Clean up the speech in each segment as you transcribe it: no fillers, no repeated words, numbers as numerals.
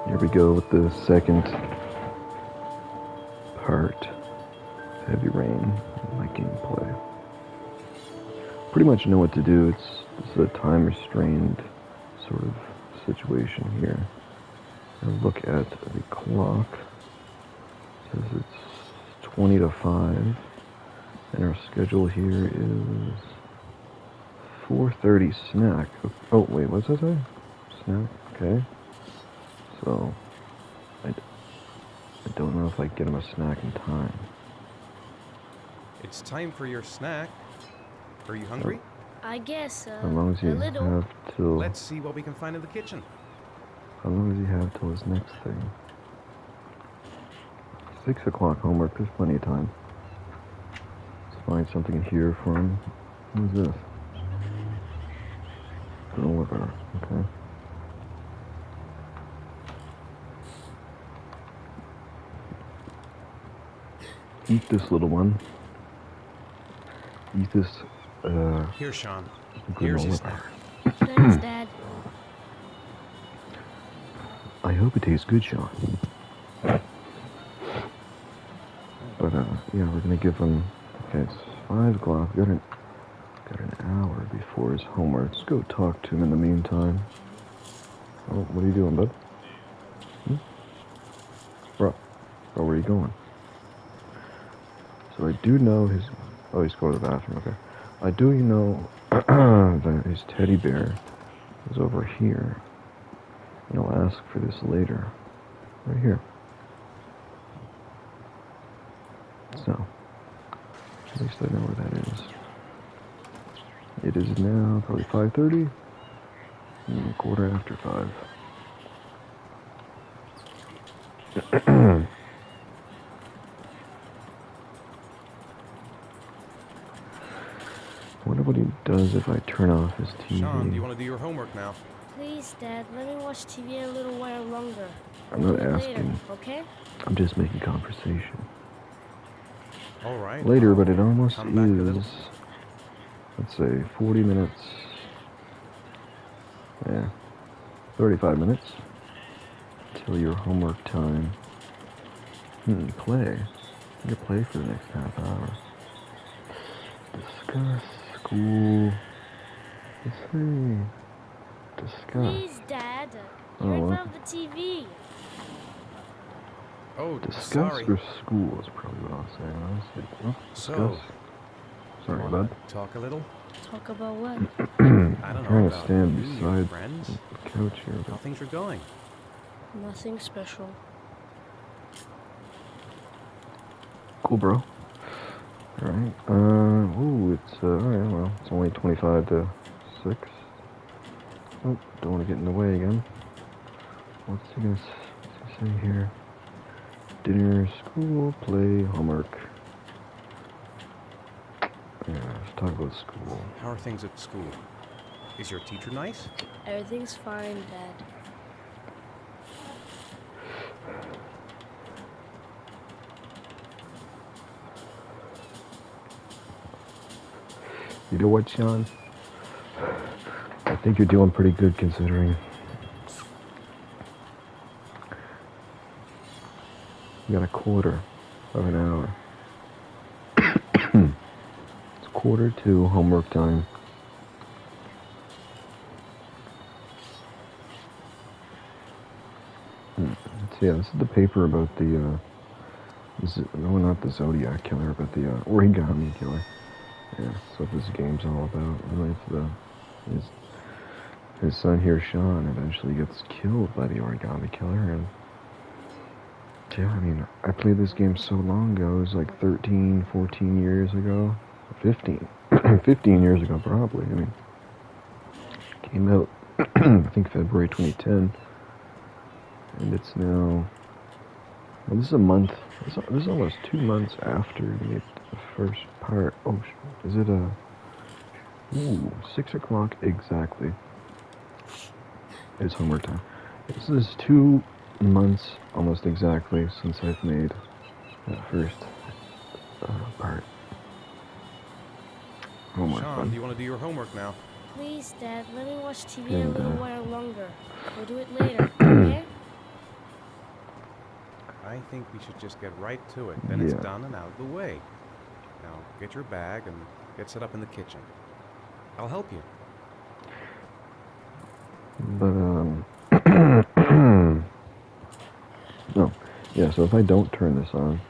Here we go with the second part. Heavy Rain, my gameplay. Pretty much know what to do. It's a time restrained sort of situation here. I'll look at the clock. It says it's 20 to 5. And our schedule here is 4:30 snack. Oh, wait, what's that say? Snack? Okay. So, I don't know if I get him a snack in time. It's time for your snack. Are you hungry? I guess, How long does he a little. have till... Let's see what we can find in the kitchen. How long does he have till his next thing? 6 o'clock homework, there's plenty of time. Let's find something in here for him. What is this? Granola bar, okay. Eat this, little one. Eat this, Here, Sean. Here's your granola snack. bar. Thanks, Dad. I hope it tastes good, Sean. But, yeah, we're gonna give him... Okay, it's 5 o'clock. Got an hour before his homework. Let's go talk to him in the meantime. Oh, what are you doing, bud? Bro, where are you going? So I do know his... Oh, he's going to the bathroom, okay. I do know that his teddy bear is over here. And I'll ask for this later. Right here. So, at least I know where that is. It is now probably 5:30. Quarter after 5. I wonder what he does if I turn off his TV. Sean, do you want to do your homework now? Please, Dad, let me watch TV a little while longer. I'm We'll not do it later, asking. okay? I'm just making conversation. All right. Later, but it almost Come back a little. is, let's say, 40 minutes. Yeah, 35 minutes till your homework time. Play. You can play for the next half hour. Discuss school. Let's see. Discuss. Please, Dad. Oh, You're well. above the TV. Oh, Discuss sorry. or school is probably what I'll say. Honestly. Oh, So, discuss. Sorry, you bud. wanna talk a little? Talk about what? I don't know Trying to about stand you, your beside friends. the couch here, How but things are going. Nothing special. cool, bro. Alright, ooh, it's, alright, well, it's only 25 to 6. Oh, don't want to get in the way again. What's he say here? Dinner, school, play, homework. Yeah, let's talk about school. How are things at school? Is your teacher nice? Everything's fine, Dad. You know what, Sean? I think you're doing pretty good considering. You got a quarter of an hour. It's 1:45 homework time. So yeah, this is the paper about the, no, not the Zodiac Killer, but the Origami Killer. Yeah, that's what this game's all about. Really, his son here, Sean, eventually gets killed by the Origami Killer, and yeah, I mean, I played this game so long ago. It was like 13, 14 years ago. 15. 15 years ago, probably. I mean, came out, I think, February 2010. And it's now... Well, this is a month. This is almost 2 months after the first part. Oh, is it a... Ooh, 6 o'clock exactly. It's homework time. This is 2 months almost exactly since I've made that first part. Homework. Sean, do you want to do your homework now? Please, Dad, let me watch TV a And, little while longer. We'll do it later, okay? I think we should just get right to it. Then it's Yeah. done and out of the way. Now, get your bag and get set up in the kitchen. I'll help you. But, no. Yeah, so if I don't turn this on,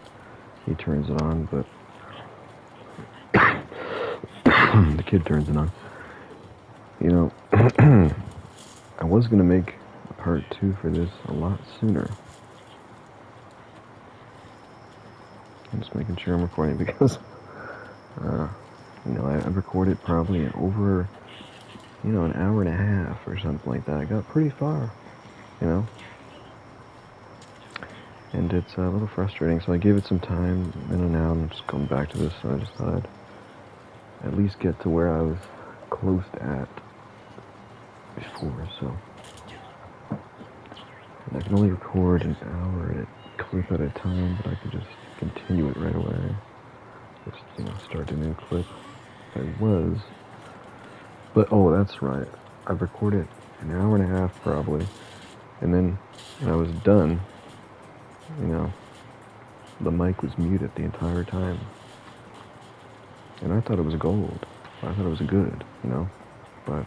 he turns it on, but the kid turns it on. You know, I was going to make a part 2 for this a lot sooner. I'm just making sure I'm recording because, you know, I recorded probably over, you know, an hour and a half or something like that. I got pretty far, you know. And it's a little frustrating, so I gave it some time, in and out, and I'm just going back to this, so I just thought I'd at least get to where I was close at before, so. And I can only record an hour at a clip at a time, but I could just continue it right away. Just, you know, start a new clip. I was. But, oh, that's right. I've recorded an hour and a half, probably, and then when I was done, you know, the mic was muted the entire time. And I thought it was gold. I thought it was good, you know. But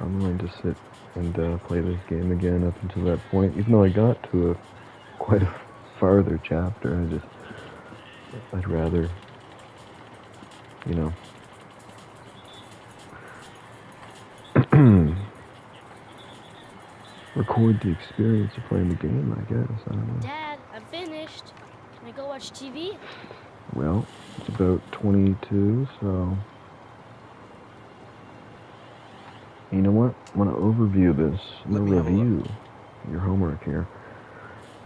I'm willing to sit and play this game again up until that point. Even though I got to quite a farther chapter, I'd rather, you know, record the experience of playing the game, I guess. I don't know. Dad, I'm finished. Can I go watch TV? Well, it's about 22, so... You know what? I'm going to overview this. I'm Let going me to have a look. review your homework here.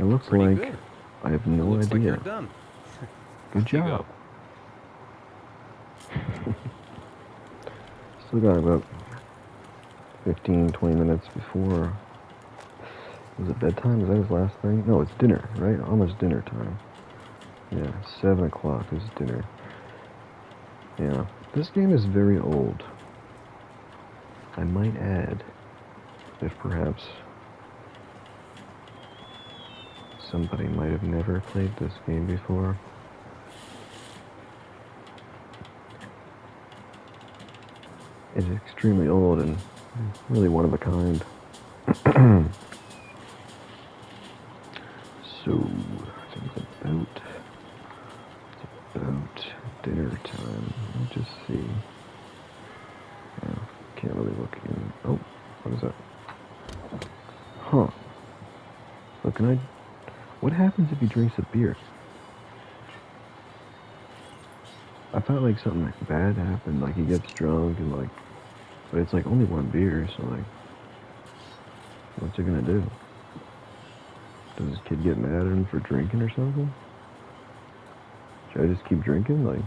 It looks Pretty like good. I have no Looks like idea. you're done. Good Off you job. go. Still got about 15, 20 minutes before... Was it bedtime? Is that his last thing? No, it's dinner, right? Almost dinner time. Yeah, 7 o'clock is dinner. Yeah, this game is very old. I might add, if perhaps somebody might have never played this game before. It's extremely old and really one of a kind. So, it's about dinner time. Let me just see. Can't really look in. Oh, what is that? Huh. Look, what happens if he drinks a beer? I thought like something like bad happened, like he gets drunk and like, but it's like only one beer, so like, what's he gonna do? Does this kid get mad at him for drinking or something? Should I just keep drinking? Like,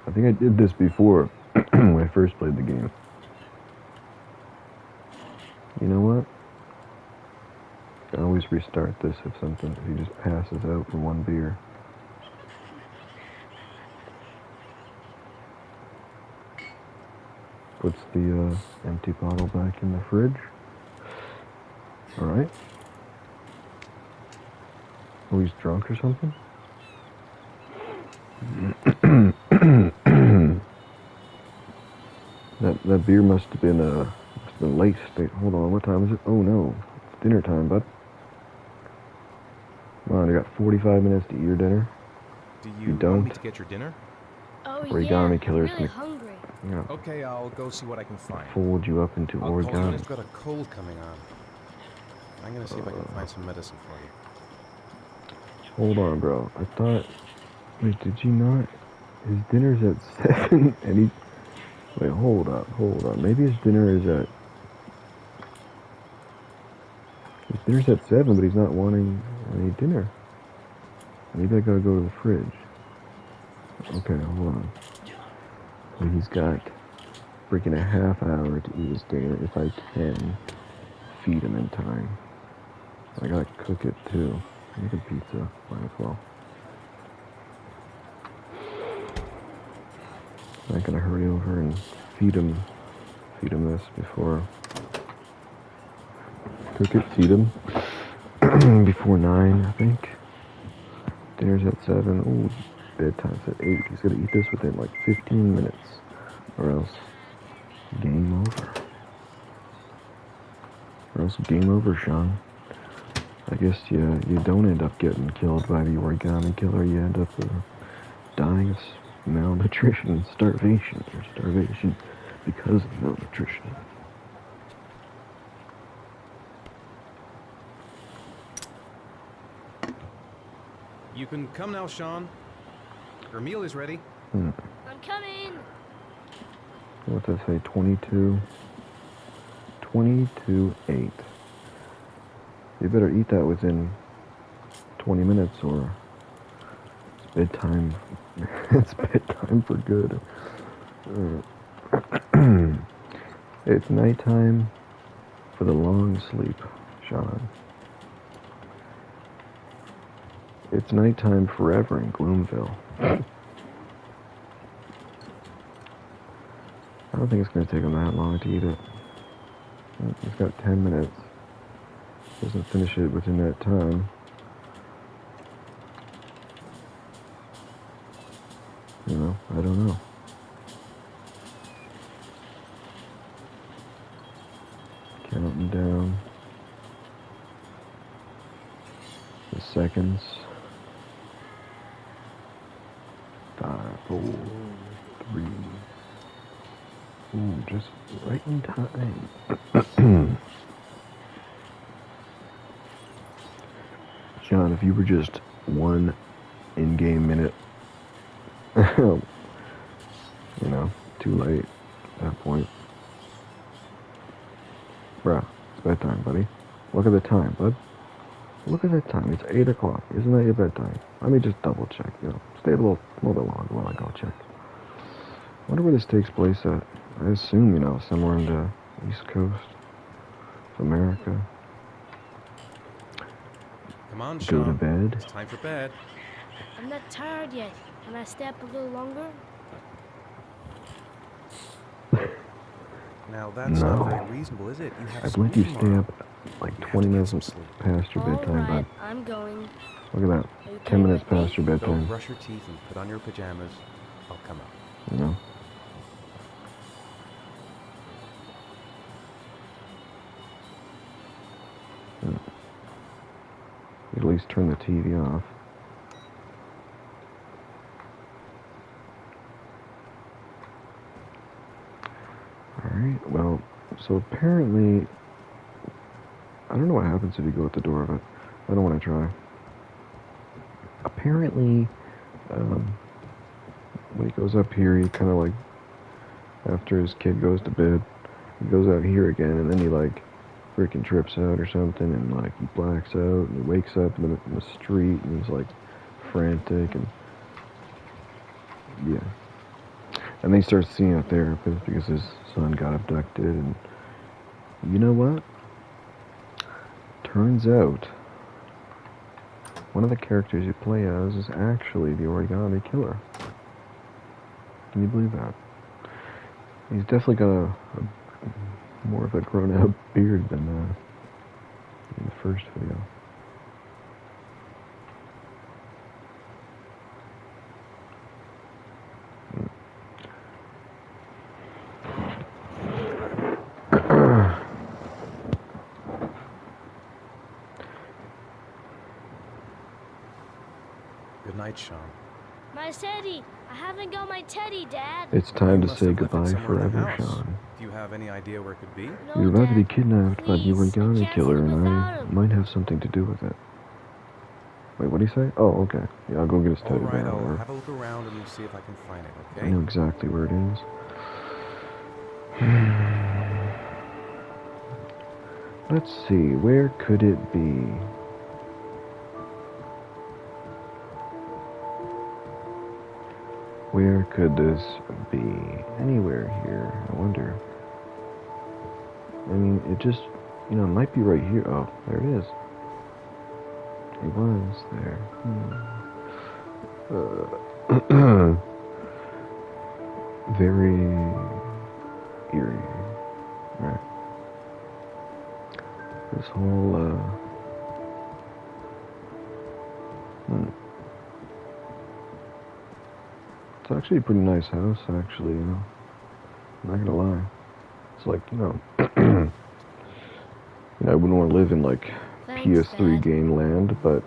I think I did this before when I first played the game. You know what? I always restart this if he just passes out for one beer. Puts the empty bottle back in the fridge. Alright. Oh, he's drunk or something? That beer must have been laced. Hold on, what time is it? Oh no, it's dinner time, bud. Come on, you got 45 minutes to eat your dinner. Do You you want don't? me to get your dinner? Oh, Origami yeah. killer's I'm really gonna- hungry. You know, Okay, I'll go see what I can find. fold you up into I'll call you when origami. I've got a cold coming on. I'm gonna see if I can find some medicine for you. Hold on, bro. I thought... Wait, did you not... His dinner's at 7 and he... Wait, hold up. Maybe his dinner is at... His dinner's at 7, but he's not wanting any dinner. Maybe I gotta go to the fridge. Okay, hold on. So he's got freaking a half hour to eat his dinner if I can feed him in time. I gotta cook it too. Make a pizza, might as well. I'm not gonna hurry over and feed him this before cook it, feed him before 9, I think. Dinner's at 7. Ooh, bedtime's at 8. He's got to eat this within like 15 minutes, or else game over. Or else game over, Sean. I guess you don't end up getting killed by the origami killer. You end up dying of malnutrition and starvation, because of malnutrition. You can come now, Sean. Your meal is ready. I'm coming. What's that say? 22? 22:08. You better eat that within 20 minutes or it's bedtime. It's bedtime for good. It's nighttime for the long sleep, Sean. It's nighttime forever in Gloomville. I don't think it's going to take him that long to eat it. He's got 10 minutes. Doesn't finish it within that time. You know, I don't know. Counting down the seconds. 5, 4, 3. Ooh, just right in time. John, if you were just 1 in-game minute, you know, too late at that point. Bruh, it's bedtime, buddy. Look at the time, bud. Look at that time. It's 8 o'clock. Isn't that your bedtime? Let me just double check, you know. Stay a little bit longer while I go check. Wonder where this takes place at. I assume, you know, somewhere in the East Coast of America. Come on, Go Sean. to bed. It's time for bed. I'm not tired yet. Can I stay up a little longer? Now that's No. not very reasonable, is it? You have I'd let you school stay tomorrow. up like You have 20 to get minutes some sleep. past your bedtime, All right, bud. I'm going. Look at that. Are you 10 coming minutes with me? past your Go bedtime. brush your teeth and put on your pajamas. I'll come out. You know? At least turn the TV off. Alright, well, so apparently, I don't know what happens if you go at the door, but I don't want to try. Apparently, when he goes up here, he kind of like, after his kid goes to bed, he goes out here again, and then he like freaking trips out or something, and like he blacks out, and he wakes up in the street, and he's like frantic, and yeah. And then he starts seeing a therapist because his son got abducted, and you know what? Turns out, one of the characters you play as is actually the origami killer. Can you believe that? He's definitely got a more of a grown-out beard than in the first video. Good night, Sean. My teddy. I haven't got my teddy, Dad. It's time You to must say have left it goodbye somewhere in the forever, house. Sean. Do you have any idea where it could be? No, You're about to be Dad. kidnapped by the Please, I origami can't killer, live and I without him. might have something to do with it. Wait, what do you say? Oh, okay. Yeah, I'll go get his All teddy right, bear. I'll or- have a look around and see if I can find it, I okay? know exactly where it is. Let's see, where could it be? Where could this be? Anywhere here, I wonder. I mean, it just, you know, it might be right here. Oh, there it is. It was there. Very eerie. Right. this whole, It's actually a pretty nice house, actually, you know. I'm not gonna lie. It's like, you know, I wouldn't want to live in, like, Thanks, PS3 Dad. game land, but,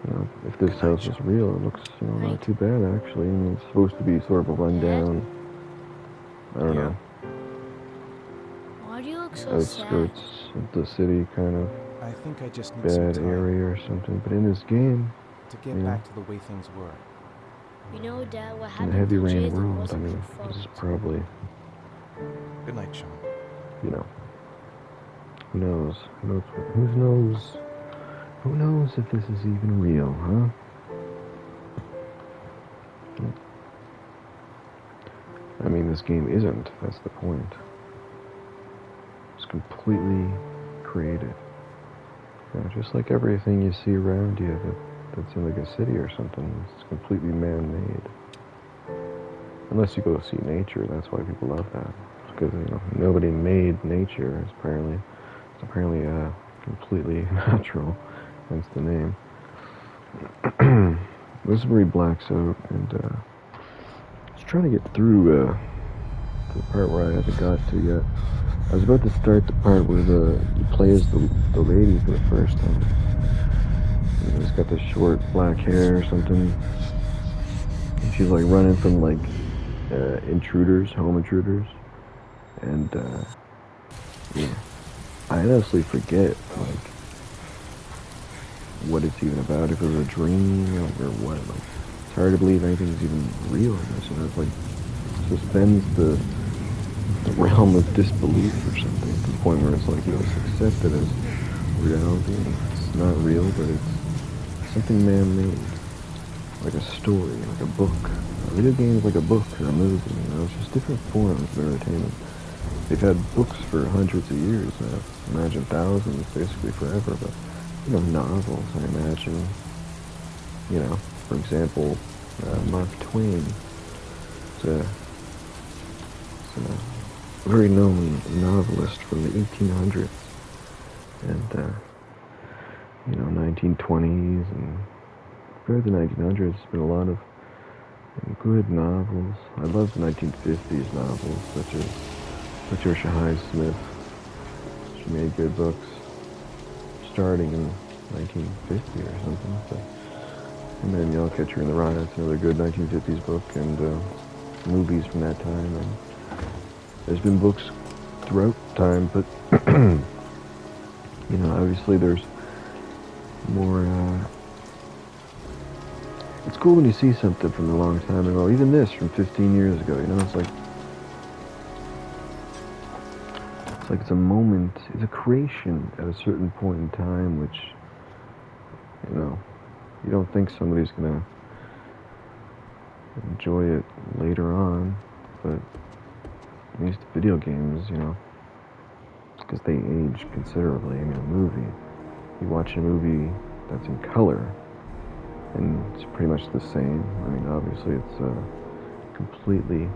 you know, if this house is real, it looks, you know, not too bad, actually. I mean, it's supposed to be sort of a rundown, I don't know, Why do you look so sad? outskirts of the city, kind of I think I just need some bad time area or something. But in this game, to get yeah. back to the way things were. You know, Dad, what in a happened heavy to rain Jason world, I wasn't mean, your this is fault. probably, Good night, Sean. you know, who knows? Who knows if this is even real, huh? I mean, this game isn't. That's the point. It's completely created. You know, just like everything you see around you that's in like a city or something, it's completely man-made. Unless you go see nature, that's why people love that. Because, you know, nobody made nature. It's apparently completely natural. Hence the name. This is where he blacks out, and I was trying to get through to the part where I haven't got to yet. I was about to start the part where you play as the lady for the first time. You know, he's got this short black hair or something. And she's like running from like home intruders. And yeah, I honestly forget like what it's even about, if it was a dream or what. Like, it's hard to believe anything's even real in this, and it like suspends the realm of disbelief or something, to the point where it's like, you know, it's accepted as reality. It's not real, but it's something man-made, like a story, like a book. A video game is like a book or a movie, you know, it's just different forms of entertainment. They've had books for hundreds of years now, imagine thousands, basically forever, but, you know, novels, I imagine, you know, for example, Mark Twain, it's a very known novelist from the 1800s, and, you know, 1920s, and throughout the 1900s, there's been a lot of good novels. I love the 1950s novels, such as Patricia Highsmith. She made good books, starting in 1950 or something, but, and then Yellowcatcher in the Rye, that's another good 1950s book, and movies from that time, and there's been books throughout time, but, you know, obviously there's more, it's cool when you see something from a long time ago, even this from 15 years ago, you know, it's like it's a moment, it's a creation at a certain point in time, which, you know, you don't think somebody's gonna enjoy it later on, but at least video games, you know, because they age considerably. I mean, a movie, you watch a movie that's in color, and it's pretty much the same. I mean, obviously it's a completely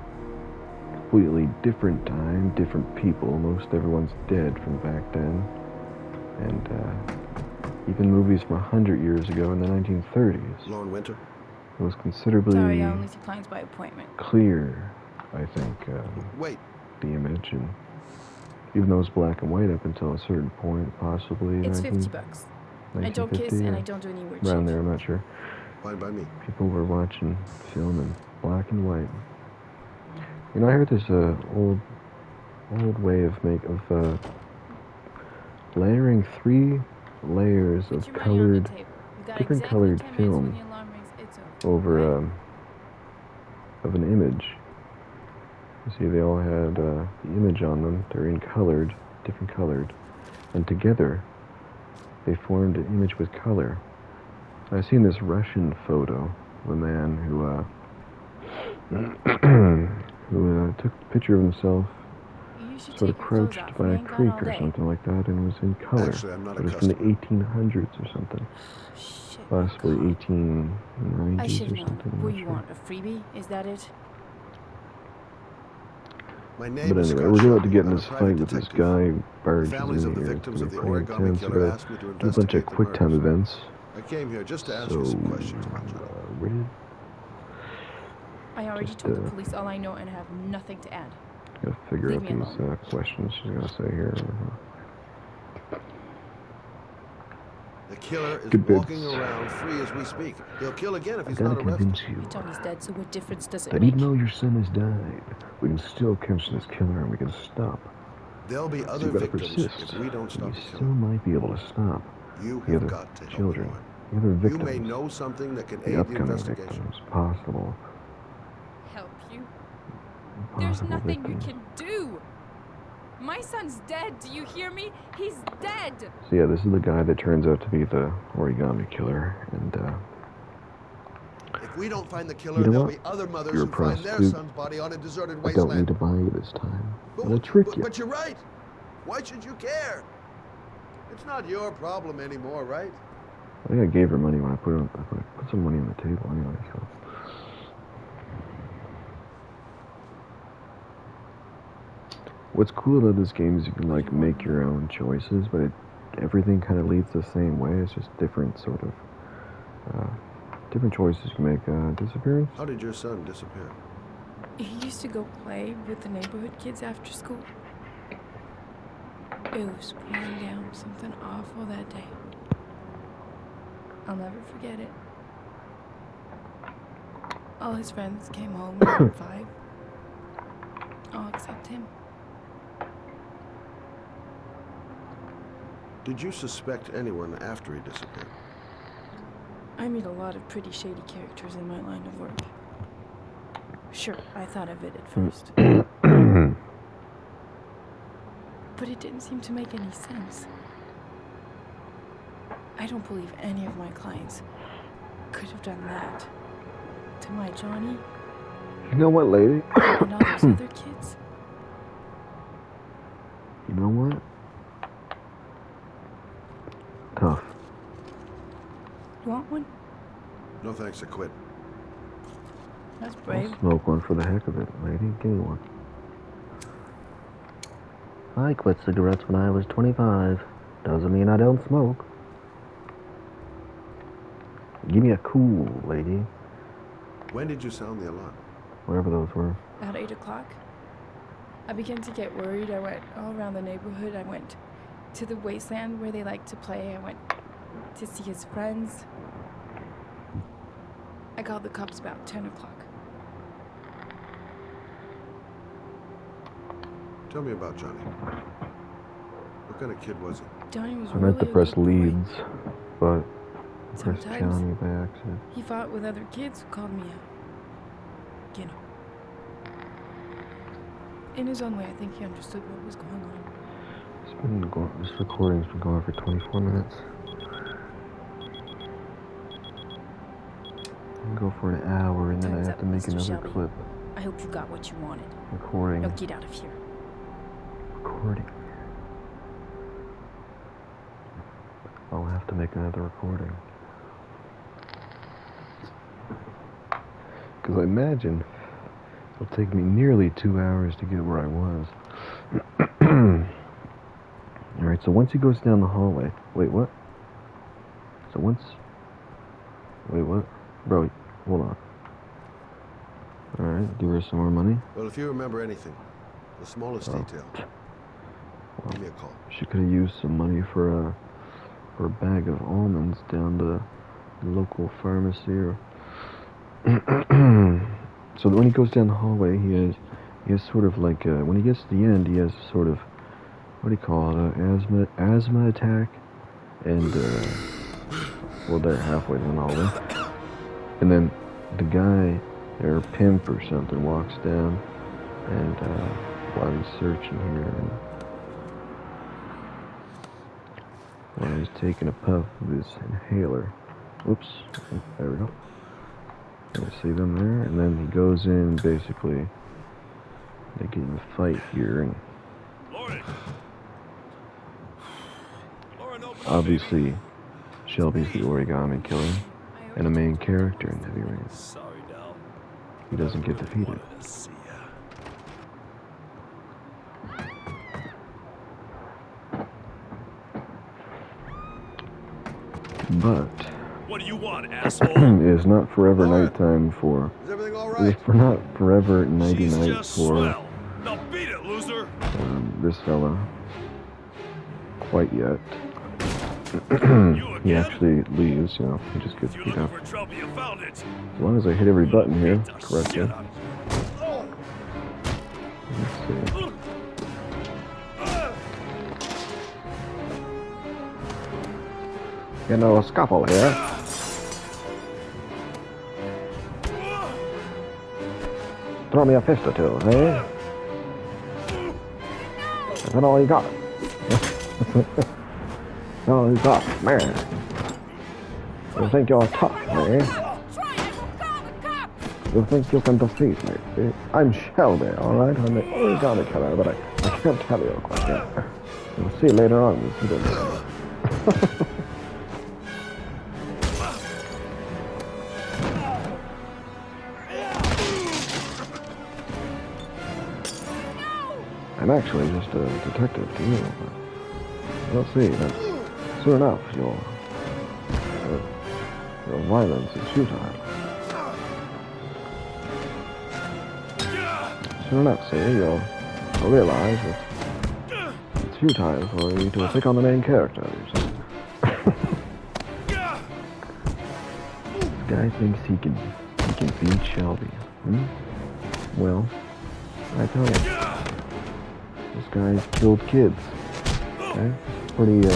different time, different people. Most everyone's dead from back then, and even movies from 100 years ago in the 1930s. Lorne Winter. It was considerably Sorry, I only see clients by appointment. clear, I think, Wait. the image, and even though it's black and white up until a certain point, possibly It's 19, $50. I don't kiss 1950 and or I don't do any weird around shit. there, I'm not sure. Fine by me. People were watching film in black and white. You know, I heard this old way of layering 3 layers Put of your money on the colored, table. You got different exactly colored 10 minutes when film the alarm rings. It's over. over Right? of an image. You see, they all had the image on them. They're in colored, different colored, and together they formed an image with color. I've seen this Russian photo of a man who who took a picture of himself You should sort of take your clothes crouched off. by You a ain't gone creek all or day. something like that, and was in color. Actually, I'm not It a was from the customer. 1800s or something, Shit. possibly God. 1890s I should or have something. known. I'm What not do you sure. want? A freebie? Is that it? My name But is anyway, Scott we're about to Shelby. get in I'm a this private fight with this detective. guy who barges Detective. in The here. families It's of the gonna be victims of the pretty origami intense. killer We're asked me to gonna do a bunch of investigate the quick time murders. events. I came here just to ask So, you some questions about Johnny. where did I already Just, told the police all I know and have nothing to add. gotta figure Leave out me these alone. questions she's gonna say here. The killer is Good walking bits. around free as we speak. He'll kill again if I he's gotta not arrested. convince you Johnny's dead, so what difference does it that make? even though your son has died, we can still catch this killer and we can stop. There'll be So other you gotta victims persist. if we don't You stop the still killer. might be able to stop You the have other got to help children, Lauren. the other You victims, may know something that can the aid the upcoming investigation. victims, possible Help you? There's nothing victims. you can do. My son's dead. Do you hear me? He's dead. So yeah, this is the guy that turns out to be the origami killer, and If we don't find the killer, You know there'll what? be other mothers You're a who find their prostitute. son's body on a deserted I don't need wasteland. to buy you this time. I'm gonna trick you. But you're right. Why should you care? It's not your problem anymore, right? I think I gave her money when I put some money on the table anyway. So what's cool about this game is you can like make your own choices, but everything kind of leads the same way. It's just different sort of different choices you can make. Disappearance. How did your son disappear? He used to go play with the neighborhood kids after school. It was pouring down something awful that day. I'll never forget it. All his friends came home around 5. All except him. Did you suspect anyone after he disappeared? I meet a lot of pretty shady characters in my line of work. Sure, I thought of it at first. But it didn't seem to make any sense. I don't believe any of my clients could have done that. To my Johnny You know what, lady? and all those other kids. You know what? Tough. You want one? No thanks, I quit. That's I'll brave. smoke one for the heck of it, lady. Give me one. I quit cigarettes when I was 25. Doesn't mean I don't smoke. Give me a cool, lady. When did you sound the alarm? Whatever those were. About 8 o'clock. I began to get worried. I went all around the neighborhood. I went to the wasteland where they like to play. I went to see his friends. I called the cops about 10 o'clock. Tell me about Johnny. What kind of kid was he? Johnny was I really meant to a press good boy. leads, but I pressed Sometimes Johnny by accident. he fought with other kids who called me out. You know. In his own way, I think he understood what was going on. This recording's been going for 24 minutes. I can go for an hour and then Time's I have up, to make Mr. another Shelby. clip. I hope you got what you wanted. Recording. Now get out of here. Recording. I'll have to make another recording. Because I imagine it'll take me nearly 2 hours to get where I was. Alright, so once he goes down the hallway. Wait, what? So once. Wait, what? Bro, hold on. Alright, give her some more money. Well, if you remember anything, the smallest detail, give me a call. She could have used some money for a bag of almonds down the local pharmacy. Or so when he goes down the hallway, he has sort of like when he gets to the end, he has sort of, what do you call it, asthma attack, and well, they're halfway down the hallway, and then the guy or pimp or something walks down, and while he's searching here, and while he's taking a puff of his inhaler. Oops, there we go. You see them there, and then he goes in. Basically, they get in a fight here, and obviously, Shelby's the origami killer and a main character in Heavy Rain. Sorry, Dal. He doesn't get defeated. Wanted to see ya. But What do you want, asshole? it is not forever All right. nighttime for. Is everything all It right? is for not forever nighty She's night just for swell. Now beat it, loser. this fella. Quite yet. You He again? actually leaves, you know, he just gets If you're beat looking up. for trouble, you found it. As long as I hit every button here Beat the correctly. shit out of Let's see. You know, a scuffle here. Throw me a fist or two, eh? Is that all you got? That's all you got, man. You think you're tough, eh? You think you can defeat me? Eh? I'm Shelby, alright? I'm the origami killer, but I can't tell you quite yet. You'll see later on this video. I'm actually just a detective to you, but you'll see that soon enough your violence is futile. Soon enough, see, you'll realize that it's futile for you to take on the main character, you see. This guy thinks he can beat Shelby. Well, I tell you. This guy's killed kids. Okay? Pretty,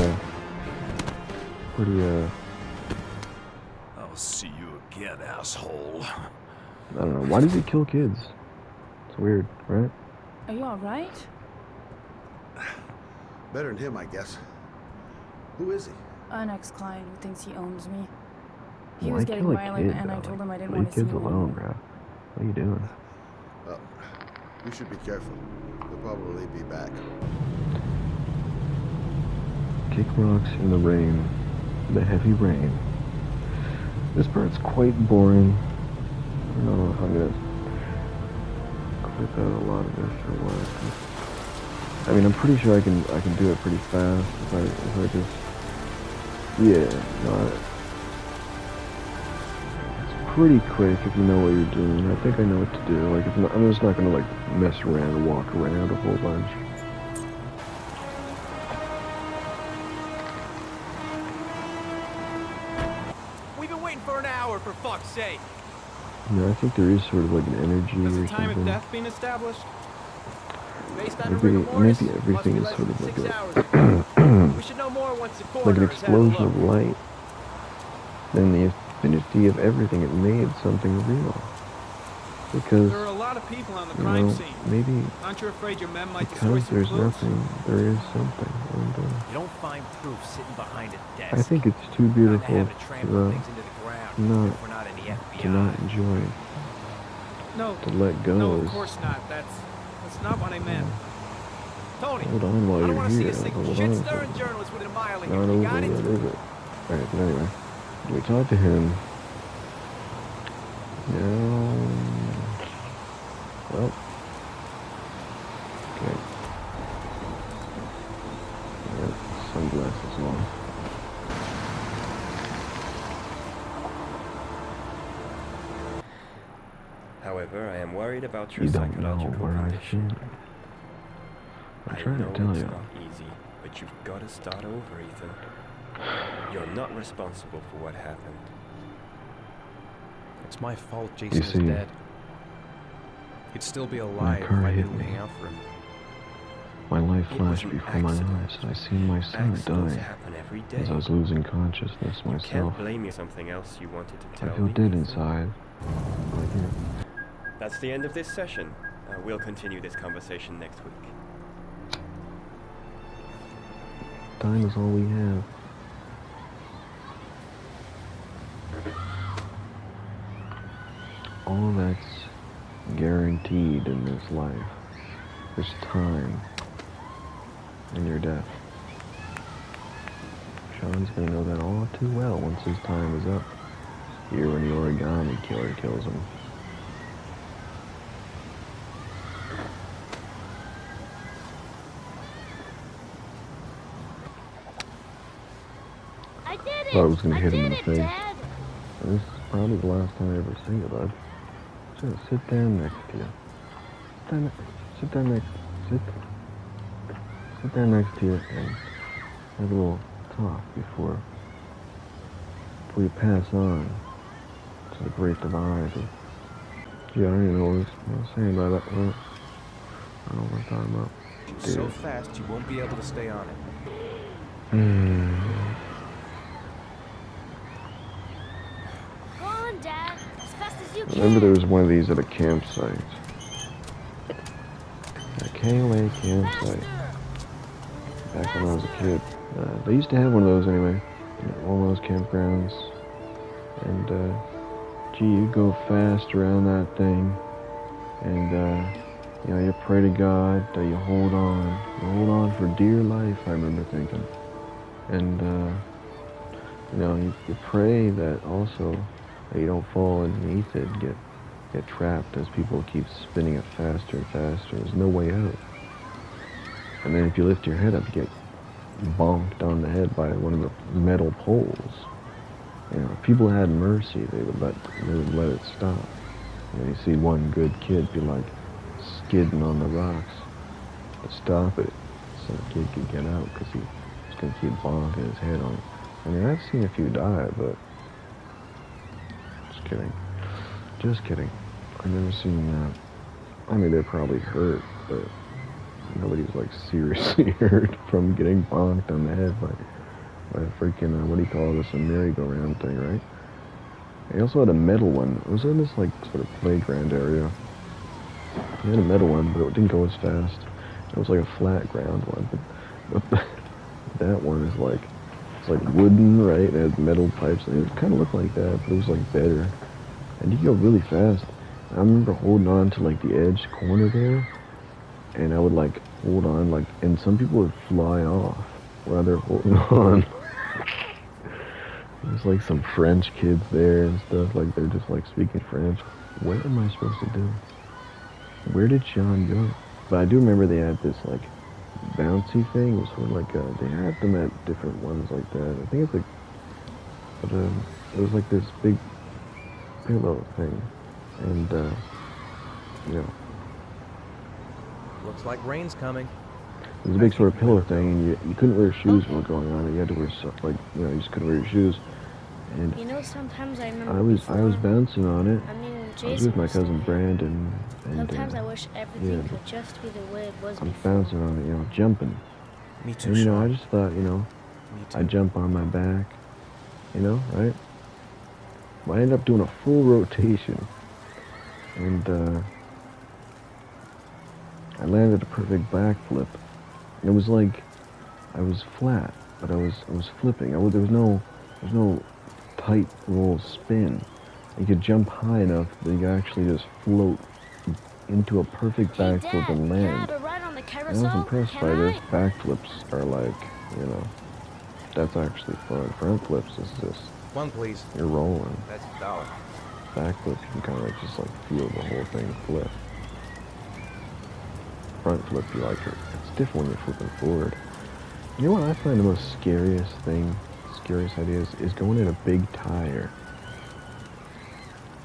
I'll see you again, asshole. I don't know. Why does he kill kids? It's weird, right? Are you alright? Better than him, I guess. Who is he? An ex-client who thinks he owns me. He Why was getting kill a violent, kid, and I though? told him I didn't Leave want to see kids him alone, anymore. bro. What are you doing? Well, you should be careful. He'll probably be back. Kick rocks in the rain. The heavy rain. This part's quite boring. I don't know if I'm gonna clip out a lot of this or what. I mean, I'm pretty sure I can do it pretty fast if I just, yeah, no, it's pretty quick if you know what you're doing. I think I know what to do. Like, I'm just not gonna like mess around and walk around a whole bunch. We've been waiting for an hour, for fuck's sake. Yeah, I think there is sort of like an energy Has or the time of something. death been established? Based on Maybe- rigor mortis, maybe everything must is be sort of less like than 6 hours. We should know more once the Like an coroner has had a look. explosion of light. Then the infinity of everything, it made something real. Because, There are a lot of people on the you crime know, scene. maybe Aren't you afraid your men might destroy because some there's clues? nothing, there is something. And, You don't find proof sitting behind a desk. I think it's too Not beautiful having to trample to things into the ground. not- if we're not in the FBI. not enjoy, No, to let go. no, of is- course not. That's not what I meant. Tony, Hold on while I don't you're want to see here. a single Hold shit-stirring on. journalist within a mile of Not here. over You got it? yet, is it? Alright, but anyway. We talked to him. Now... Well... Okay. Yep, sunglasses on. However, I am worried about your You don't know psychological where I've condition. been. I'm I trying know to tell it's you. not easy, but you've got to start over, Ethan. You're not responsible for what happened. It's my fault Jason is see, dead. He'd still be alive if car I hit didn't me. hang out for him. My life It was flashed an before my accident. eyes. I seen my son Accidents die happen every day. as I was losing consciousness You myself. can't blame me for something else you wanted to tell I feel me. dead Ethan. inside. Like, yeah. That's the end of this session. We'll continue this conversation next week. Time is all we have. All that's guaranteed in this life is time and your death. Sean's gonna know that all too well once his time is up. Here when the origami killer kills him. I did Thought I it! was gonna hit him in the did it, face. Dad! And this is probably the last time I ever see you, bud. Just gonna sit down next to you. Sit down next to you and have a little talk before you pass on to the great divide. Yeah, I don't even know what I was saying about that. Well, I don't know what I'm talking about. So fast you won't be able to stay on it. Go on, Dad. As fast as you can. Remember there was one of these at a campsite. A KOA campsite. Back when I was a kid. They used to have one of those anyway. One of those campgrounds. And, gee, you go fast around that thing. And, you know, you pray to God that you hold on. You hold on for dear life, I remember thinking. And, you know, you pray that also that you don't fall underneath it and get trapped as people keep spinning it faster and faster. There's no way out. And then if you lift your head up, you get bonked on the head by one of the metal poles. You know, if people had mercy, they would let it stop. You know, you see one good kid be like skidding on the rocks to stop it, so the kid could get out because he was going to keep bonking his head on it. I mean, I've seen a few die, but just kidding. I've never seen that. I mean, they're probably hurt, but nobody's like seriously hurt from getting bonked on the head by a freaking, what do you call this, a merry-go-round thing, right? They also had a metal one. It was in this like sort of playground area. They had a metal one, but it didn't go as fast. It was like a flat ground one, but that one is like, it's like wooden, right? It had metal pipes, and it kind of looked like that, but it was like better. And you could go really fast. I remember holding on to like the edge corner there, and I would like hold on, like, and some people would fly off while they're holding on. There's like some French kids there and stuff, like they're just like speaking French. What am I supposed to do? Where did Sean go? But I do remember they had this like bouncy thing. It was sort of like they had them at different ones like that. I think it's like, but it was like this big pillow thing, and you know, Looks like rain's coming. it was a big sort of pillow thing, and you couldn't wear shoes when going on it. You had to wear stuff like, you know, you just couldn't wear your shoes. And You know, sometimes I remember I was before, bouncing on it. I mean, I was Jason with my was still cousin here. Brandon, and Sometimes I wish everything yeah, could just be the way it was I'm before. bouncing on it, you know, jumping. Me too, And you know, I Sean. just thought, you know, Me too. I'd jump on my back, you know, right? Well, I ended up doing a full rotation, and I landed a perfect backflip. And it was like I was flat, but I was flipping. There was no tight roll spin. You could jump high enough that you could actually just float into a perfect Hey, backflip Dad, and yeah, land. to ride on the And I carousel? was impressed Can by this. I? Backflips are like, you know, that's actually fun. Front flips is just, One, please. you're rolling. That's $1. Backflip, you can kind of just like feel the whole thing flip. Front flip, you like it. It's different when you're flipping forward. You know what I find the most scariest idea is going in a big tire,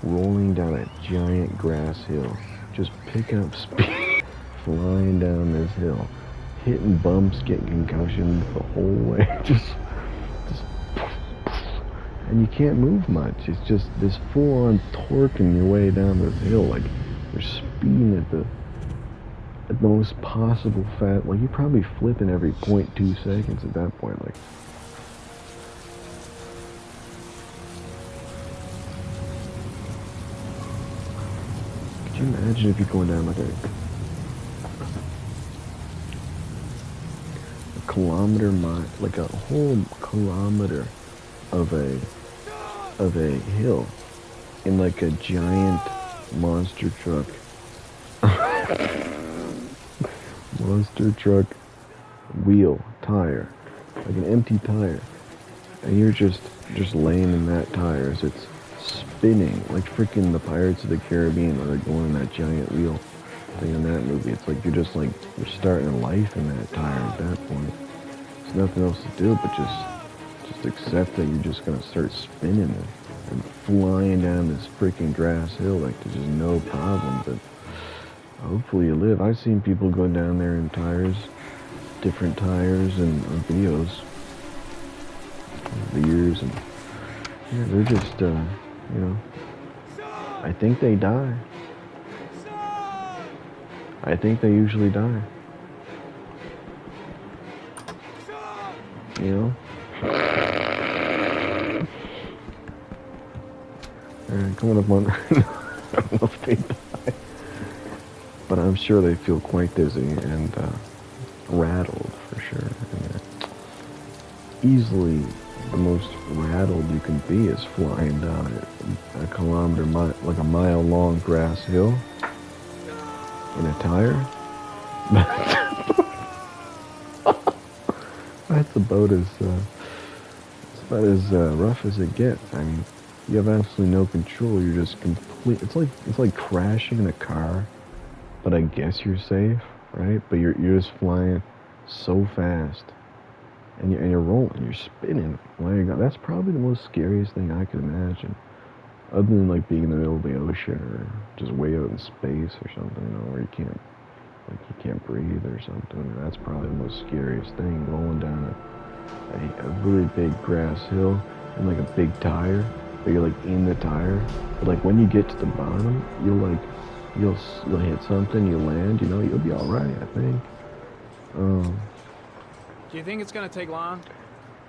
rolling down a giant grass hill, just picking up speed, flying down this hill, hitting bumps, getting concussions the whole way, just, and you can't move much. It's just this full-on torquing your way down this hill, like you're speeding at the most possible like you're probably flipping every 0.2 seconds at that point, like. Could you imagine if you're going down like a kilometer mile, like a whole kilometer of a hill in like a giant monster truck wheel tire, like an empty tire, and you're just laying in that tire as it's spinning like freaking the Pirates of the Caribbean when they're going in that giant wheel thing in that movie. It's like you're starting a life in that tire at that point. There's nothing else to do but just Just accept that you're just gonna start spinning and flying down this freaking grass hill like there's just no problem. But hopefully you live. I've seen people go down there in tires, different tires, and videos over the years, and yeah, they're just, you know, I think they die. I think they usually die. You know? Coming up on, I don't know if they die, but I'm sure they feel quite dizzy and rattled for sure. And, easily the most rattled you can be is flying down a kilometer, like a mile long grass hill in a tire. That's about as rough as it gets. I mean, you have absolutely no control. You're just complete. It's like crashing in a car, but I guess you're safe, right? But you're just flying so fast, and you're rolling, you're spinning. That's probably the most scariest thing I could imagine, other than like being in the middle of the ocean or just way out in space or something, you know, where you can't breathe or something. That's probably the most scariest thing, rolling down a really big grass hill and like a big tire, but you're like in the tire. But like when you get to the bottom, you'll hit something, you land, you know, you'll be all right, I think. Do you think it's gonna take long?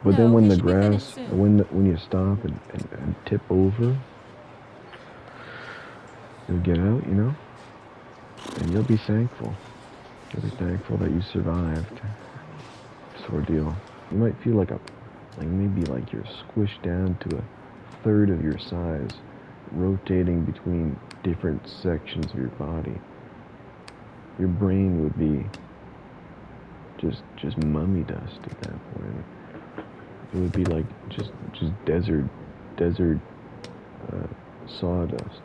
But No, then when we the should be finished grass, soon. when you stop and tip over, you'll get out, you know, and you'll be thankful. You'll be thankful that you survived this ordeal. You might feel like maybe like you're squished down to a third of your size, rotating between different sections of your body. Your brain would be just mummy dust at that point. It would be like just desert sawdust.